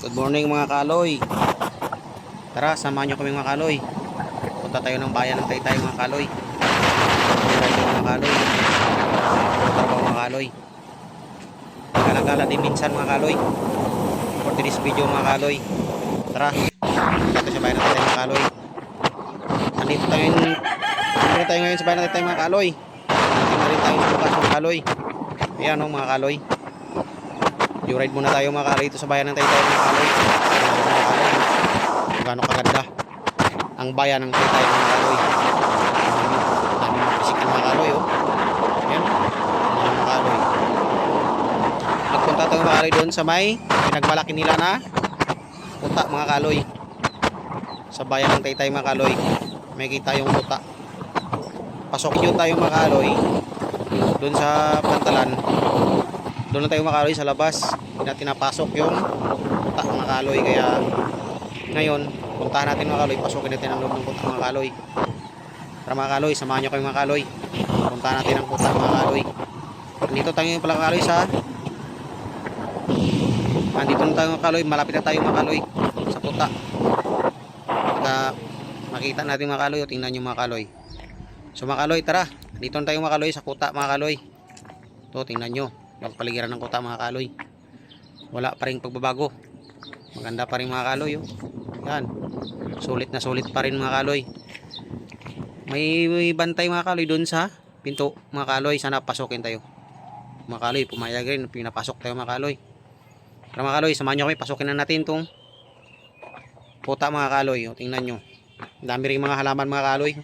Good morning mga kaloy. Tara, samahan nyo kami mga kaloy. Punta tayo ng bayan ng Taytay mga kaloy. Mga kaloy. Trabaho mga kaloy. Gala-gala din minsan mga kaloy. For this video mga kaloy. Tara, dito sa bayan ng Taytay mga kaloy. Nandito tayo ngayon sa bayan ng Taytay mga kaloy. Nandito na rin tayo sa bukas mga kaloy. Ayan o mga kaloy. Ride muna tayo mga kaloy ito sa bayan ng Taytay mga kaloy. Gano'ng kaganda ang bayan ng Taytay mga kaloy. Dami mga pisikan mga kaloy oh. Ayan, mga kaloy. Nagpunta tayo mga kaloy doon sa may pinagmalaki nila na kuta mga kaloy. Sa bayan ng Taytay mga kaloy. May kita yung kuta. Pasok yun tayo mga kaloy doon sa pantalan. Doon na tayo makaloy sa labas. Hindi natin napasok yung kuta mga kaloy. Kaya ngayon, puntahan natin mga kaloy. Pasukin natin ang loob ng kuta mga kaloy. Tara mga kaloy, samahan nyo kayo mga kaloy. Puntahan natin ang kuta mga kaloy. Nandito tayo pala mga kaloy sa nandito na tayo mga kaloy. Malapit na tayo mga kaloy sa kuta. Pagka makita natin mga kaloy, o tingnan nyo mga kaloy. So mga kaloy, tara. Dito na tayo mga kaloy sa kuta mga kaloy. Ito, tingnan nyo. Paligiran ng kuta mga kaloy. Wala pa rin pagbabago. Maganda pa rin mga kaloy oh. Yan. Sulit na sulit pa rin mga kaloy. May bantay mga kaloy doon sa pinto mga kaloy. Sana pasukin tayo. Mga kaloy, pumayag rin. Pinapasok tayo mga kaloy. Pero mga kaloy, samahan nyo kami. Pasukin na natin itong kuta mga kaloy. O, tingnan nyo. Dami rin mga halaman mga kaloy.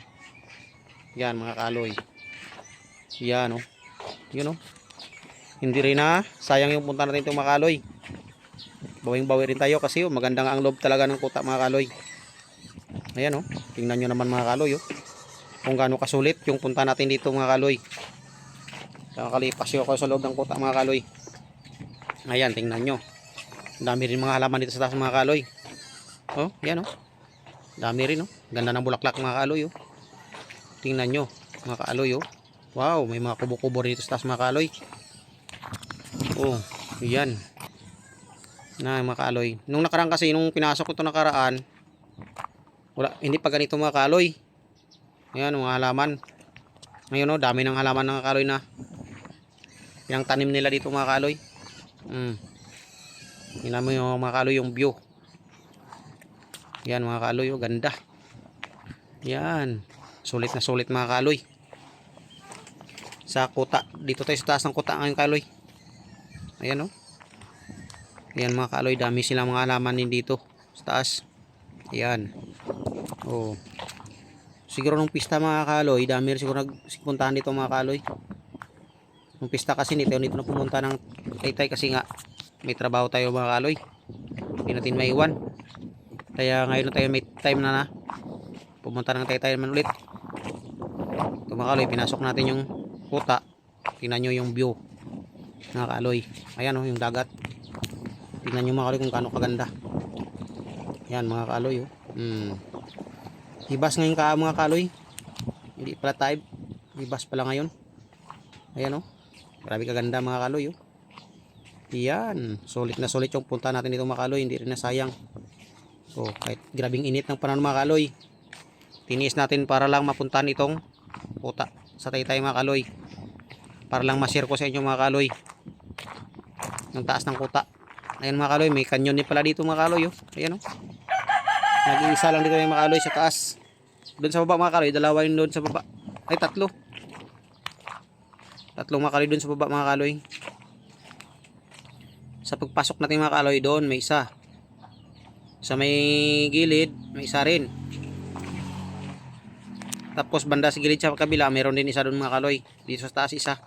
Yan mga kaloy. Yan oh. Yun oh. Hindi rin na sayang yung punta natin itong mga kaloy. Bawing-bawi rin tayo kasi maganda nga ang loob talaga ng kuta mga kaloy. Ayan oh. Tingnan nyo naman mga kaloy oh. Kung gaano kasulit yung punta natin dito mga kaloy. Nakakalipas yun ako sa loob ng kuta mga kaloy. Ayan, tingnan nyo. Dami rin mga halaman dito sa taas mga kaloy. Oh, ayan oh. Dami rin oh. Ganda ng bulaklak mga kaloy oh. Tingnan nyo mga kaloy oh. Wow, may mga kubo-kubo dito sa taas mga kaloy. Oh, yan. Na mga kaloy. Nung nakaraan kasi, nung pinasok ko ito nakaraan, wala, hindi pa ganito mga kaloy. Ayan, mga halaman. Ngayon oh, dami ng halaman ng kaloy na yung tanim nila dito mga kaloy. Tingnan mo yung mga kaloy, yung view. Yan mga kaloy, oh, ganda. Yan. Sulit na sulit mga kaloy. Sa kuta. Dito tayo sa taas ng kuta ngayon kaloy. Ayan oh. Ayan mga kaloy, dami silang mga halaman din dito sa taas. Ayan. Oh. Siguro nung pista mga kaloy, dami rin siguro nagpuntahan dito mga kaloy. Nung pista kasi nito na pumunta ng Taytay kasi nga may trabaho tayo mga kaloy. Hindi natin maiwan. Kaya ngayon na tayo may time na pumunta ng Taytay naman ulit. Ito mga kaloy, pinasok natin yung kuta. Tingnan nyo yung view mga kaloy. Ayan oh, yung dagat. Tingnan nyo mga kaloy kung gaano kaganda. Ayan mga kaloy oh. Ibas ngayon ka mga kaloy. Hindi pala type. Ibas pala ngayon. Ayan oh. Grabe kaganda mga kaloy oh. Ayan. Sulit na sulit yung punta natin dito mga kaloy. Hindi rin na sayang. Oh, kahit grabing init ng panahon mga kaloy, tiniis natin para lang mapuntahan itong kuta sa Taytay mga kaloy. Para lang ma-share ko sa inyo mga kaloy ng taas ng kuta. Ayan mga kaloy, may kanyon din pala dito mga kaloy oh. Ayan oh. Nag-iisa lang dito yung mga kaloy sa taas. Doon sa baba mga kaloy, dalawa yun doon sa baba. Ay, tatlo. Tatlong mga kaloy doon sa baba mga kaloy. Sa pagpasok natin mga kaloy doon, may isa. Sa may gilid, may isa rin. Tapos banda sa gilid sa kabila, meron din isa doon mga kaloy. Dito sa taas isa.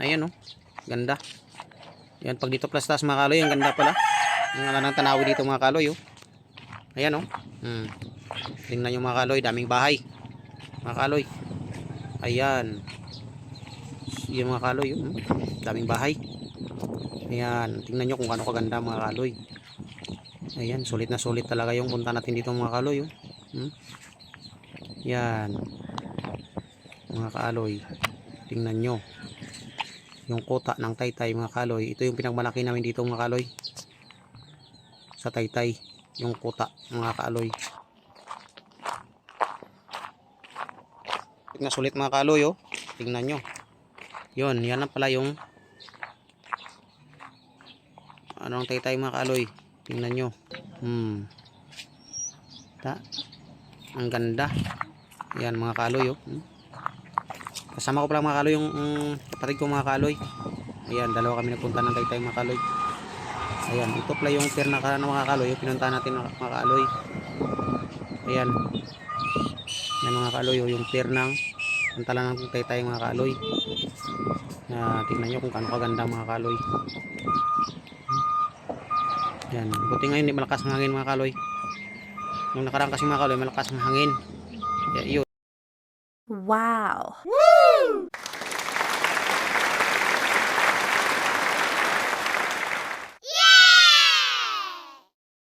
Ayan oh. Ganda. Yan, pag dito plus taas mga kaloy, ang ganda pala. Ang ganda ng tanawi dito mga kaloy oh. Ayan oh. Tingnan nyo mga kaloy, daming bahay mga kaloy. Ayan. Yung mga kaloy oh. Daming bahay. Ayan, tingnan nyo kung gaano kaganda mga kaloy. Ayan, sulit na sulit talaga yung punta natin dito mga kaloy oh. Yan mga kaloy, tingnan nyo yung kuta ng Taytay mga kaloy. Ito yung pinagmalaki namin dito mga kaloy. sa taytay, yung kuta mga kaaloy. Na sulit mga kaaloy, oh. Tingnan nyo. Yun, yan na pala yung anong taytay mga kaaloy. Tingnan nyo. Ang ganda. Yan mga kaaloy, oh. Kasama ko pala mga kaaloy yung kapatid ko mga kaaloy. Ayan, dalawa kami nagpunta ng taytay mga kaaloy. Ayan, ito pala yung pier na mga kaaloy, yung pinunta natin mga kaaloy. Ayan. Yan mga kaaloy, yung pier ng pantalan ng taytay mga kaaloy. Tingnan nyo kung kano kaganda mga kaaloy. Yan, buti ngayon hindi malakas ang hangin mga kaaloy. Nung nakaraan kasi mga kaaloy, malakas ang hangin. Yun. Wow!